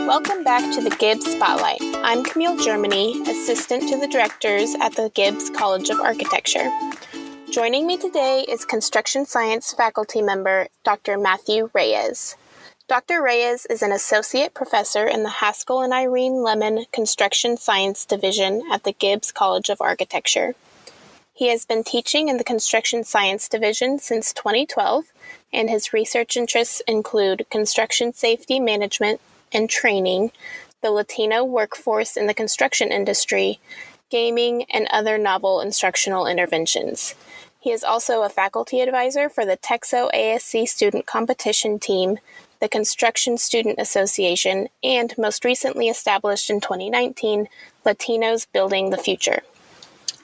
Welcome back to the Gibbs Spotlight. I'm Camille Germany, assistant to the directors at the Gibbs College of Architecture. Joining me today is construction science faculty member Dr. Matthew Reyes. Dr. Reyes is an associate professor in the Haskell and Irene Lemon Construction Science Division at the Gibbs College of Architecture. He has been teaching in the Construction Science Division since 2012, and his research interests include construction safety management and training, the Latino workforce in the construction industry, gaming, and other novel instructional interventions. He is also a faculty advisor for the Texo ASC Student Competition Team, the Construction Student Association, and most recently established in 2019, Latinos Building the Future.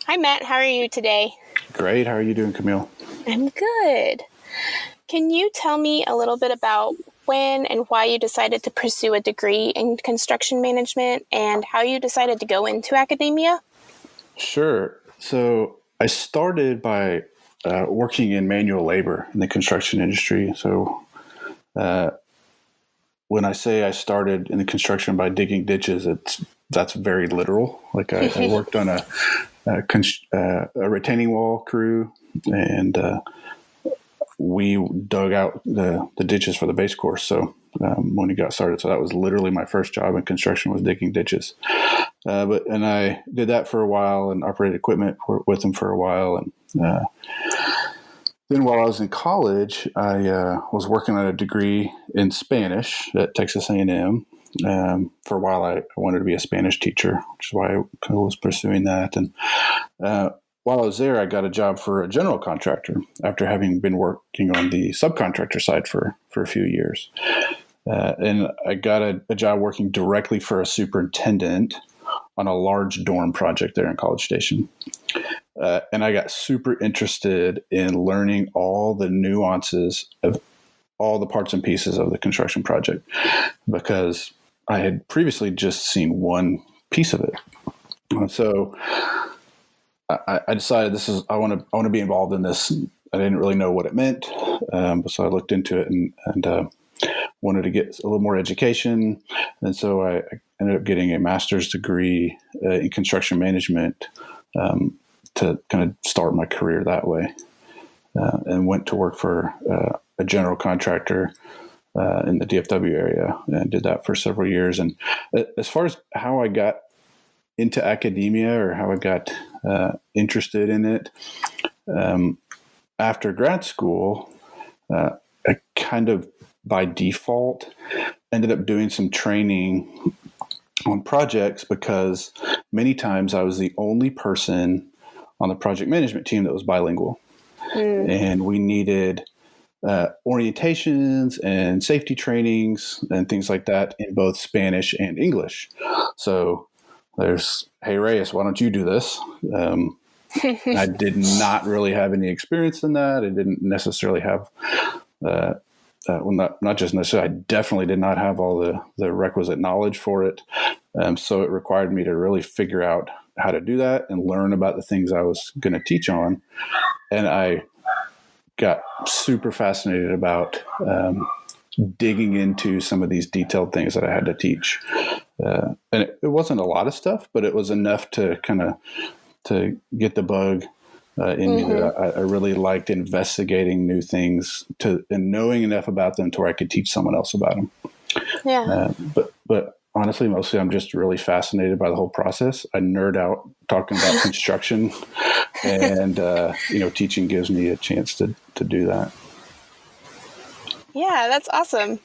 Hi, Matt. How are you today? Great. How are you doing, Camille? I'm good. Can you tell me a little bit about when and why you decided to pursue a degree in construction management and how you decided to go into academia? Sure. So I started by working in manual labor in the construction industry. So when I say I started in the construction by digging ditches, that's very literal. Like I worked on a retaining wall crew, and we dug out the ditches for the base course. So when we got started, so that was literally my first job in construction, was digging ditches. And I did that for a while and operated equipment with them for a while. And then while I was in college, I was working on a degree in Spanish at Texas A&M. For a while, I wanted to be a Spanish teacher, which is why I was pursuing that. And while I was there, I got a job for a general contractor after having been working on the subcontractor side for a few years. And I got a job working directly for a superintendent on a large dorm project there in College Station. And I got super interested in learning all the nuances of all the parts and pieces of the construction project, because I had previously just seen one piece of it. And so I decided I want to be involved in this. I didn't really know what it meant, so I looked into it and wanted to get a little more education. And so I ended up getting a master's degree in construction management to kind of start my career that way, and went to work for a general contractor in the DFW area, and did that for several years. And as far as how I got into academia, or how I got interested in it, after grad school, I kind of by default ended up doing some training on projects, because many times I was the only person on the project management team that was bilingual. And we needed orientations and safety trainings and things like that in both Spanish and English. So there's, hey, Reyes, why don't you do this? I did not really have any experience in that. I didn't necessarily have, not just necessarily, I definitely did not have all the requisite knowledge for it. So it required me to really figure out how to do that and learn about the things I was going to teach on. And I got super fascinated about digging into some of these detailed things that I had to teach. And it wasn't a lot of stuff, but it was enough to to get the bug in me that I really liked investigating new things and knowing enough about them to where I could teach someone else about them. Yeah. But honestly, mostly I'm just really fascinated by the whole process. I nerd out talking about construction, and teaching gives me a chance to do that. Yeah, that's awesome.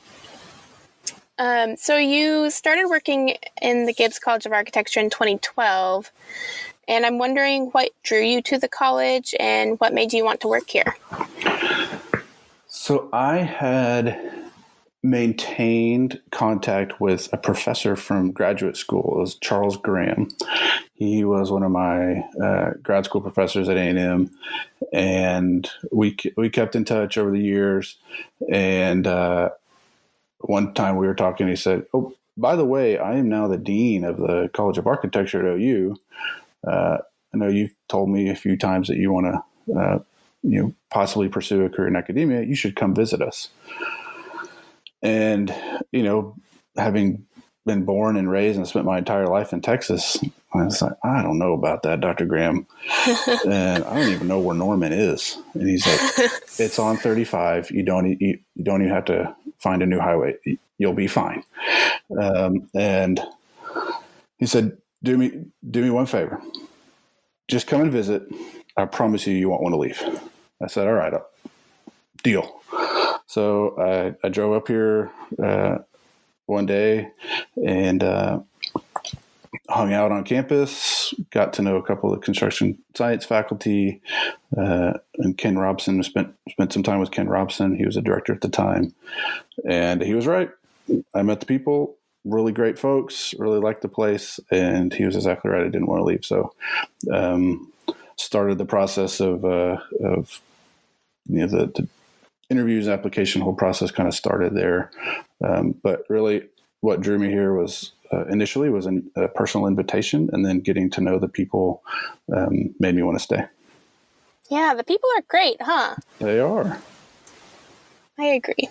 So you started working in the Gibbs College of Architecture in 2012, and I'm wondering what drew you to the college and what made you want to work here. So I had maintained contact with a professor from graduate school. It was Charles Graham. He was one of my grad school professors at A&M, and we kept in touch over the years. And one time we were talking, he said, "Oh, by the way, I am now the dean of the College of Architecture at OU. I know you've told me a few times that you want to possibly pursue a career in academia. You should come visit us." And, having been born and raised and spent my entire life in Texas. I was like, I don't know about that, Dr. Graham. And I don't even know where Norman is. And he's like, it's on 35. You don't even have to find a new highway. You'll be fine. And he said, do me one favor. Just come and visit. I promise you won't want to leave. I said, all right, deal. So I drove up here one day and hung out on campus, got to know a couple of construction science faculty, and Ken Robson. Spent some time with Ken Robson. He was a director at the time, and he was right. I met the people, really great folks, really liked the place, and he was exactly right. I didn't want to leave, so started the process of the interviews, application, whole process kind of started there. But really, what drew me here was initially was a personal invitation, and then getting to know the people made me want to stay. Yeah, the people are great, huh? They are. I agree.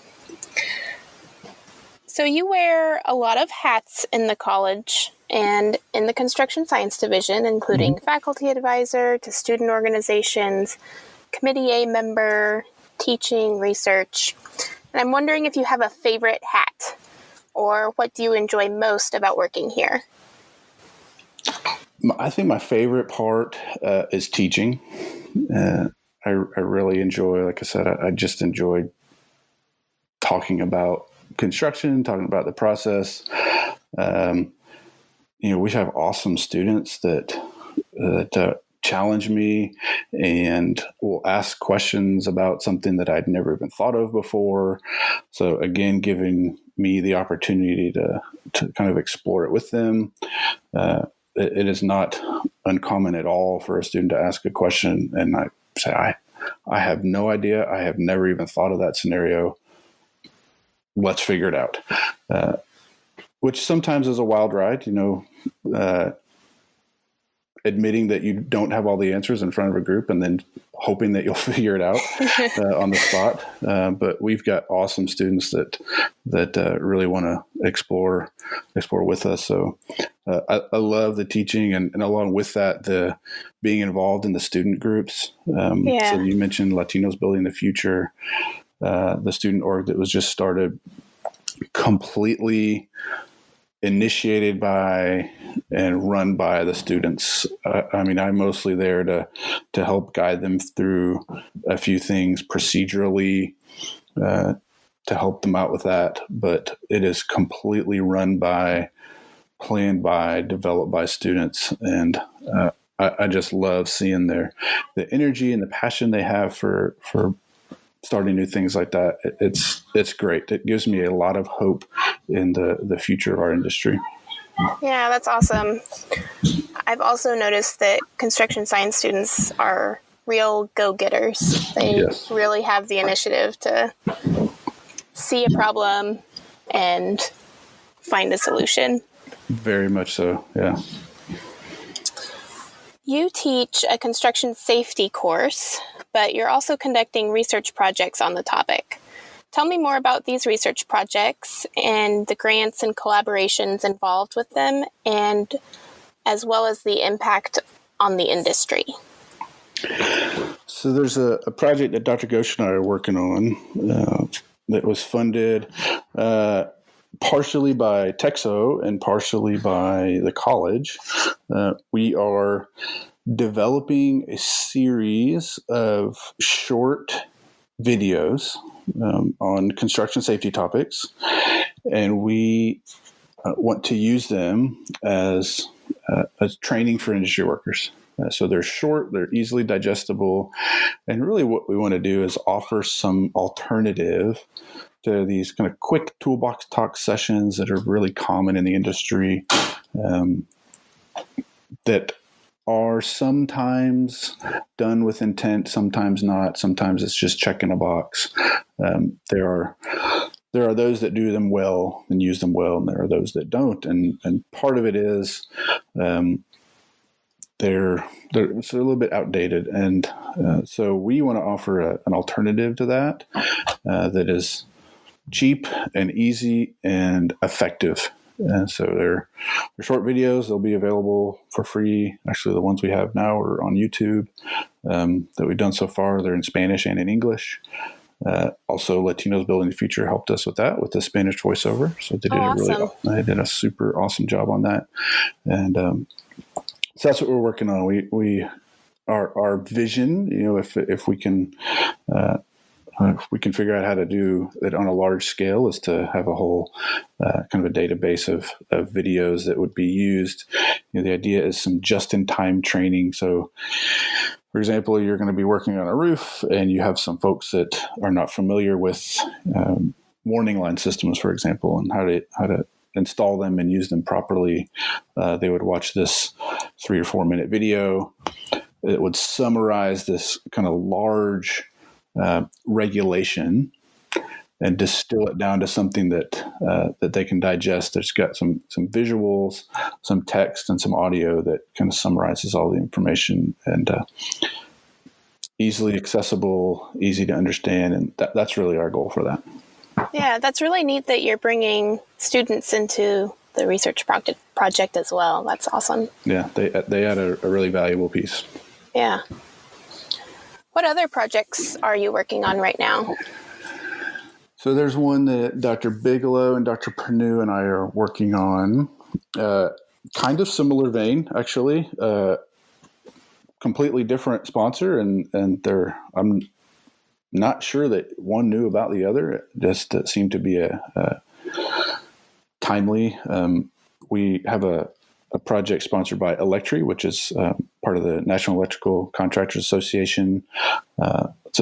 So you wear a lot of hats in the college and in the construction science division, including faculty advisor to student organizations, committee A member, teaching, research. And I'm wondering if you have a favorite hat, or what do you enjoy most about working here? I think my favorite part is teaching. I really enjoy, like I said, I just enjoy talking about construction, talking about the process. We have awesome students that challenge me and will ask questions about something that I'd never even thought of before. So again, giving me the opportunity to kind of explore it with them. It is not uncommon at all for a student to ask a question and I say, I have no idea. I have never even thought of that scenario. Let's figure it out. Which sometimes is a wild ride, admitting that you don't have all the answers in front of a group and then hoping that you'll figure it out on the spot. But we've got awesome students that really want to explore with us. So I love the teaching and along with that, the being involved in the student groups. So you mentioned Latinos Building the Future, the student org that was just started, completely initiated by and run by the students. I'm mostly there to help guide them through a few things procedurally to help them out with that. But it is completely run by, planned by, developed by students. And I just love seeing the energy and the passion they have for starting new things like that. It's great. It gives me a lot of hope in the future of our industry. Yeah, that's awesome. I've also noticed that construction science students are real go-getters. They really have the initiative to see a problem and find a solution. Very much so, yeah. You teach a construction safety course, but you're also conducting research projects on the topic. Tell me more about these research projects and the grants and collaborations involved with them, and as well as the impact on the industry. So there's a project that Dr. Ghosh and I are working on that was funded partially by Texo and partially by the college. We are developing a series of short videos on construction safety topics, and we want to use them as training for industry workers. So they're short, they're easily digestible, and really what we want to do is offer some alternative to these kind of quick toolbox talk sessions that are really common in the industry, that are sometimes done with intent, sometimes not. Sometimes it's just checking a box. There are those that do them well and use them well, and there are those that don't. And part of it is they're it's a little bit outdated, and so we want to offer an alternative to that that is cheap and easy and effective And so they're short videos. They'll be available for free. Actually, the ones we have now are on YouTube that we've done so far. They're in Spanish and in English. Also, Latinos Building the Future helped us with that, with the Spanish voiceover. So they did a super awesome job on that. And so that's what we're working on. Our vision, if we can figure out how to do it on a large scale, is to have a whole kind of a database of videos that would be used. The idea is some just-in-time training. So, for example, you're going to be working on a roof and you have some folks that are not familiar with warning line systems, for example, and how to install them and use them properly. They would watch this 3 or 4 minute video. It would summarize this kind of large regulation and distill it down to something that they can digest. There's got some visuals, some text, and some audio that kind of summarizes all the information, and easily accessible, easy to understand, and that's really our goal for that. Yeah, that's really neat that you're bringing students into the research project as well. That's awesome. Yeah, they add a really valuable piece. Yeah. What other projects are you working on right now? So there's one that Dr. Bigelow and Dr. Pernue and I are working on. Kind of similar vein, actually. Completely different sponsor, and I'm not sure that one knew about the other. It just seemed to be a timely. We have a project sponsored by Electri, which is part of the National Electrical Contractors Association. It's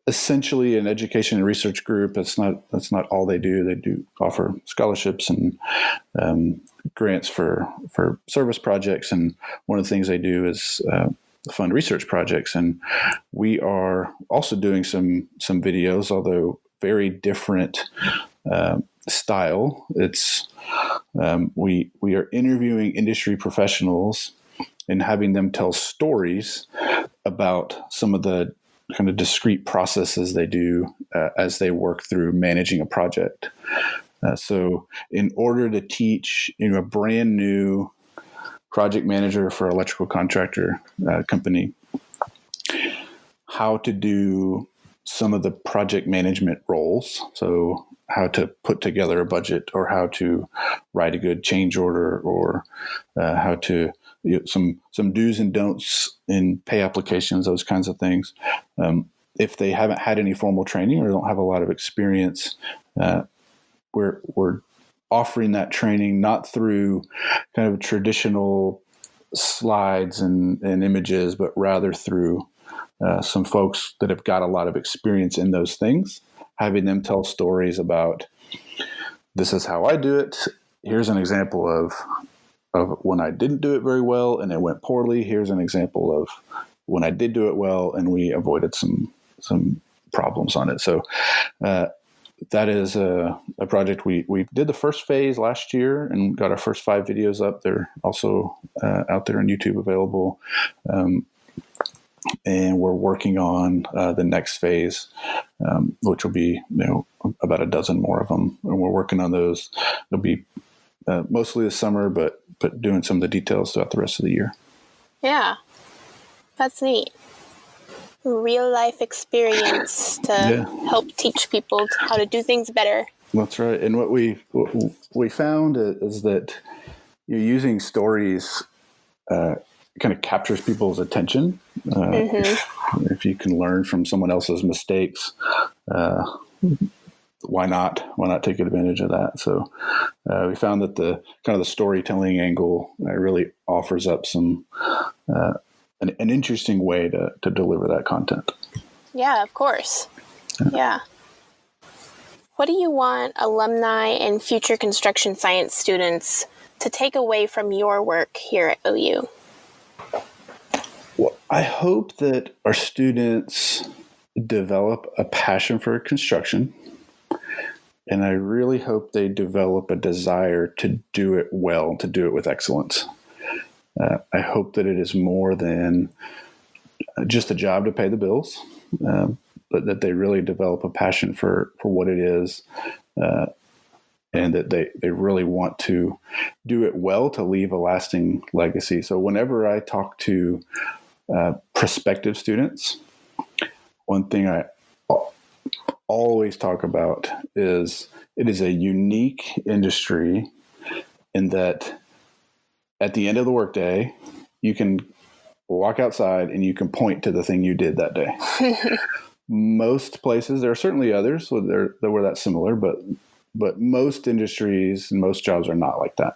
essentially an education and research group. That's not all they do. They do offer scholarships and grants for service projects. And one of the things they do is fund research projects. And we are also doing some videos, although very different style. It's we are interviewing industry professionals and having them tell stories about some of the kind of discrete processes they do as they work through managing a project. So in order to teach a brand new project manager for electrical contractor company how to do some of the project management roles, so how to put together a budget, or how to write a good change order, or how to some do's and don'ts in pay applications, those kinds of things. If they haven't had any formal training or don't have a lot of experience, we're offering that training not through kind of traditional slides and images, but rather through some folks that have got a lot of experience in those things, having them tell stories about, this is how I do it. Here's an example of when I didn't do it very well and it went poorly. Here's an example of when I did do it well and we avoided some problems on it. So that is a project. We did the first phase last year and got our first 5 videos up. They're also out there on YouTube available. And we're working on the next phase, which will be about a dozen more of them. And we're working on those. It'll be mostly this summer, but doing some of the details throughout the rest of the year. Yeah, that's neat. Real life experience to help teach people how to do things better. That's right. And what we found is that using stories kind of captures people's attention. If you can learn from someone else's mistakes, why not take advantage of that? So we found that the kind of the storytelling angle really offers up some an interesting way to deliver that content. Yeah, of course. Yeah. What do you want alumni and future construction science students to take away from your work here at OU? Well, I hope that our students develop a passion for construction, and I really hope they develop a desire to do it well, to do it with excellence. I hope that it is more than just a job to pay the bills, but that they really develop a passion for what it is, and that they really want to do it well to leave a lasting legacy. So whenever I talk to prospective students, one thing I always talk about is it is a unique industry in that at the end of the workday, you can walk outside and you can point to the thing you did that day. Most places, there are certainly others where that's similar, but most industries and most jobs are not like that.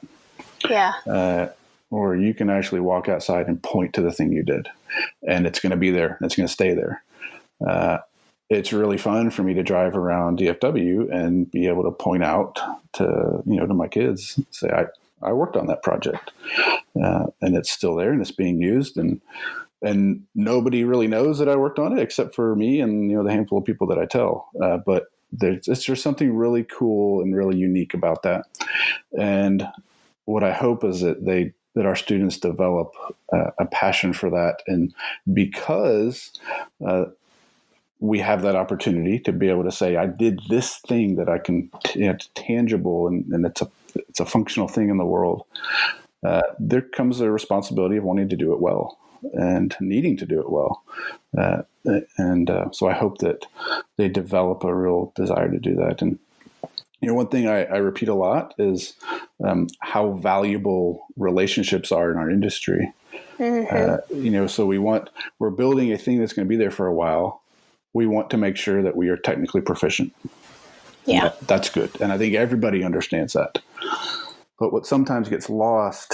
Yeah. Or you can actually walk outside and point to the thing you did, and it's going to be there. It's going to stay there. It's really fun for me to drive around DFW and be able to point out to my kids, say, I worked on that project, and it's still there and it's being used, and nobody really knows that I worked on it except for me and the handful of people that I tell. But there's just something really cool and really unique about that. And what I hope is that our students develop a passion for that, and because we have that opportunity to be able to say, I did this thing that I can, it's tangible and it's a functional thing in the world. There comes a responsibility of wanting to do it well and needing to do it well. So I hope that they develop a real desire to do that. And, one thing I repeat a lot is how valuable relationships are in our industry. Mm-hmm. So we're building a thing that's going to be there for a while. We want to make sure that we are technically proficient. Yeah. That's good. And I think everybody understands that. But what sometimes gets lost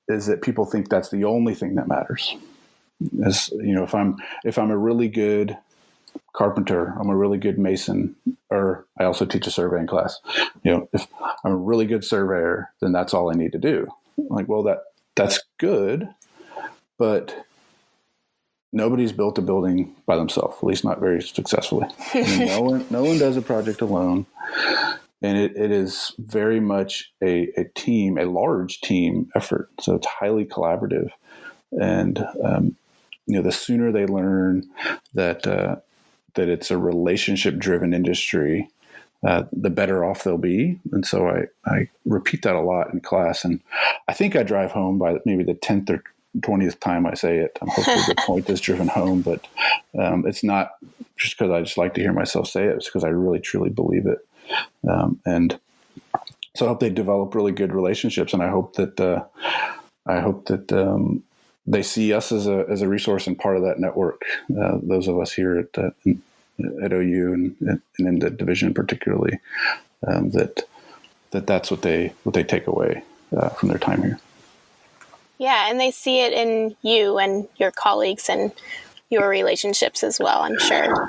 is that people think that's the only thing that matters. As if I'm a really good carpenter, I'm a really good mason, or I also teach a surveying class. If I'm a really good surveyor, then that's all I need to do. Like, well, that's good, but nobody's built a building by themselves, at least not very successfully. No one does a project alone. And it is very much a team, a large team effort. So it's highly collaborative. And, the sooner they learn that it's a relationship-driven industry, the better off they'll be. And so I repeat that a lot in class. And I think I drive home by maybe the 10th or 20th time I say it. Hopefully the point is driven home, but it's not just because I just like to hear myself say it. It's because I really, truly believe it. And so I hope they develop really good relationships, and I hope that they see us as a resource and part of that network. Those of us here at OU and in the division particularly, that's what they take away from their time here. Yeah, and they see it in you and your colleagues and your relationships as well, I'm sure.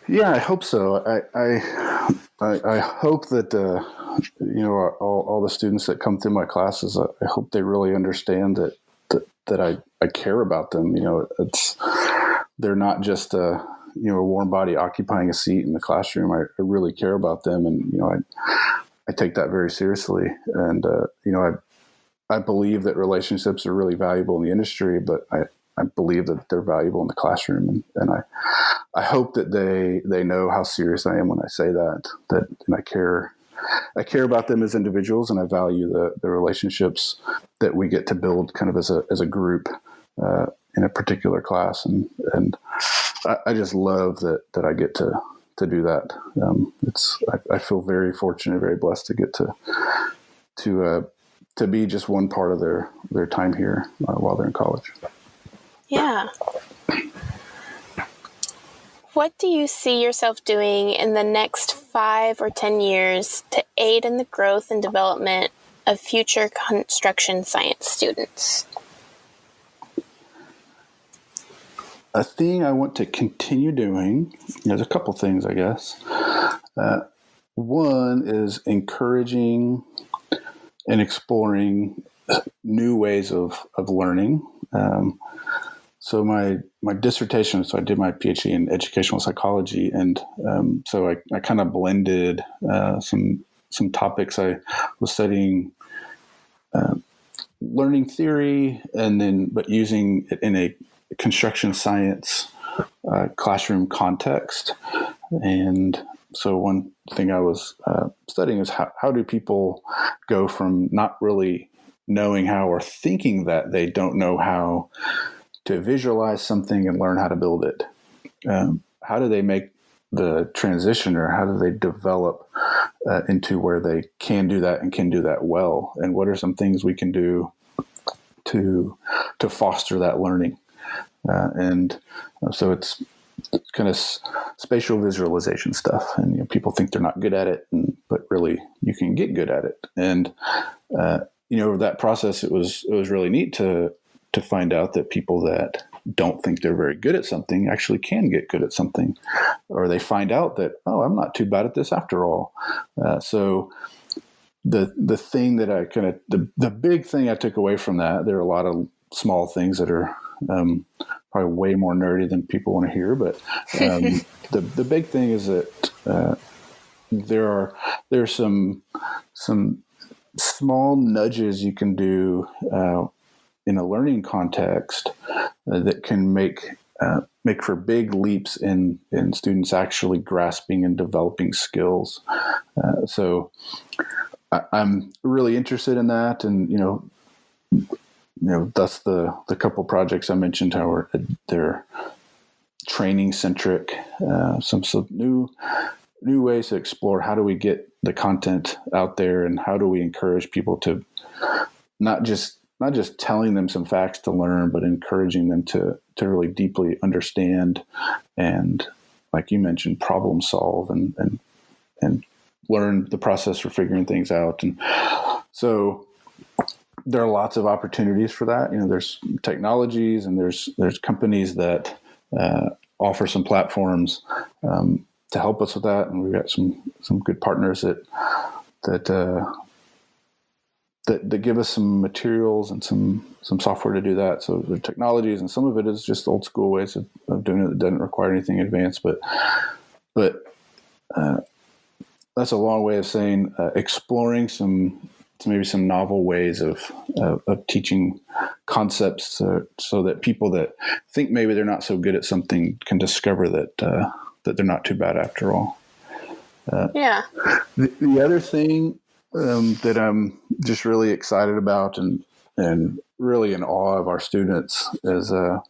Yeah, I hope so. I hope that all the students that come through my classes, I hope they really understand that I care about them. They're not just a warm body occupying a seat in the classroom. I really care about them, and I take that very seriously. And I believe that relationships are really valuable in the industry, but I believe that they're valuable in the classroom. And I hope that they know how serious I am when I say that I care about them as individuals, and I value the relationships that we get to build kind of as a group in a particular class. And I just love that I get to do that. I feel very fortunate, very blessed to get to be just one part of their time here while they're in college. Yeah. What do you see yourself doing in the next 5 or 10 years to aid in the growth and development of future construction science students? A thing I want to continue doing, there's a couple things, I guess. One is encouraging and exploring new ways of learning. So my dissertation, so I did my PhD in educational psychology, and so I kind of blended some topics. I was studying learning theory, but using it in a construction science classroom context. And So one thing I was studying is how do people go from not really knowing how or thinking that they don't know how to visualize something and learn how to build it. How do they make the transition, or how do they develop into where they can do that and can do that well? And what are some things we can do to foster that learning? And so it's kind of spatial visualization stuff. And people think they're not good at it, but really you can get good at it. And over that process, it was really neat to find out that people that don't think they're very good at something actually can get good at something, or they find out that, oh, I'm not too bad at this after all. So the thing that I kind of, the big thing I took away from that, there are a lot of small things that are probably way more nerdy than people want to hear, but the big thing is that there's some small nudges you can do in a learning context that can make for big leaps in students actually grasping and developing skills. So I'm really interested in that, and that's the couple projects I mentioned, how they're training centric, some new ways to explore how do we get the content out there, and how do we encourage people to not just telling them some facts to learn, but encouraging them to really deeply understand and, like you mentioned, problem solve and learn the process for figuring things out. And so there are lots of opportunities for that. There's technologies and there's companies that offer some platforms to help us with that. And we've got some good partners that give us some materials and some software to do that. So the technologies, and some of it is just old school ways of doing it that doesn't require anything advanced, but that's a long way of saying exploring maybe some novel ways of teaching concepts, so that people that think maybe they're not so good at something can discover that they're not too bad after all. Yeah. The other thing that I'm just really excited about and really in awe of our students is the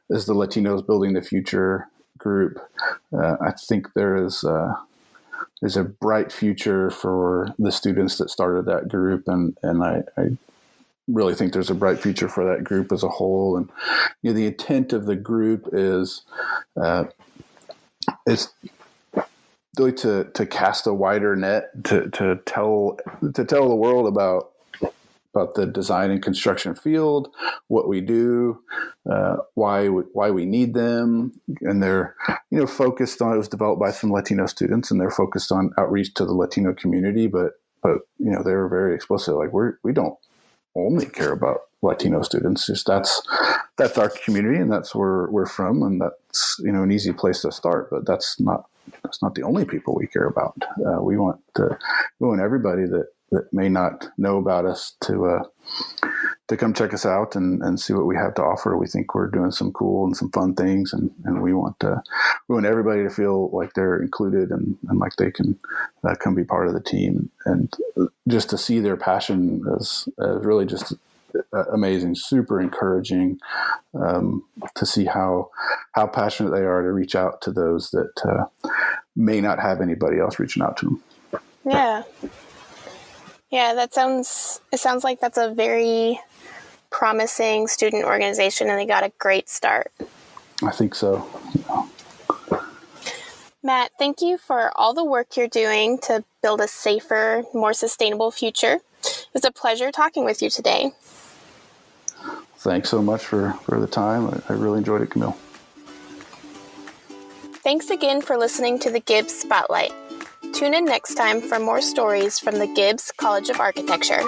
Latinos Building the Future group. I think there's a bright future for the students that started that group, and I really think there's a bright future for that group as a whole. And the intent of the group is really to cast a wider net, to tell the world about the design and construction field, what we do, why we need them. And they're focused on, it was developed by some Latino students, and they're focused on outreach to the Latino community, but they were very explicit, like we don't only care about Latino students. Just that's our community, and that's where we're from, and that's an easy place to start. But that's not the only people we care about. We want everybody that may not know about us to come check us out and see what we have to offer. We think we're doing some cool and some fun things, and we want everybody to feel like they're included and like they can come be part of the team, and just to see their passion is really just amazing, super encouraging, to see how passionate they are to reach out to those that may not have anybody else reaching out to them. Yeah. Yeah, it sounds like that's a very promising student organization, and they got a great start. I think so. Yeah. Matt, thank you for all the work you're doing to build a safer, more sustainable future. It was a pleasure talking with you today. Thanks so much for the time. I really enjoyed it, Camille. Thanks again for listening to the Gibbs Spotlight. Tune in next time for more stories from the Gibbs College of Architecture.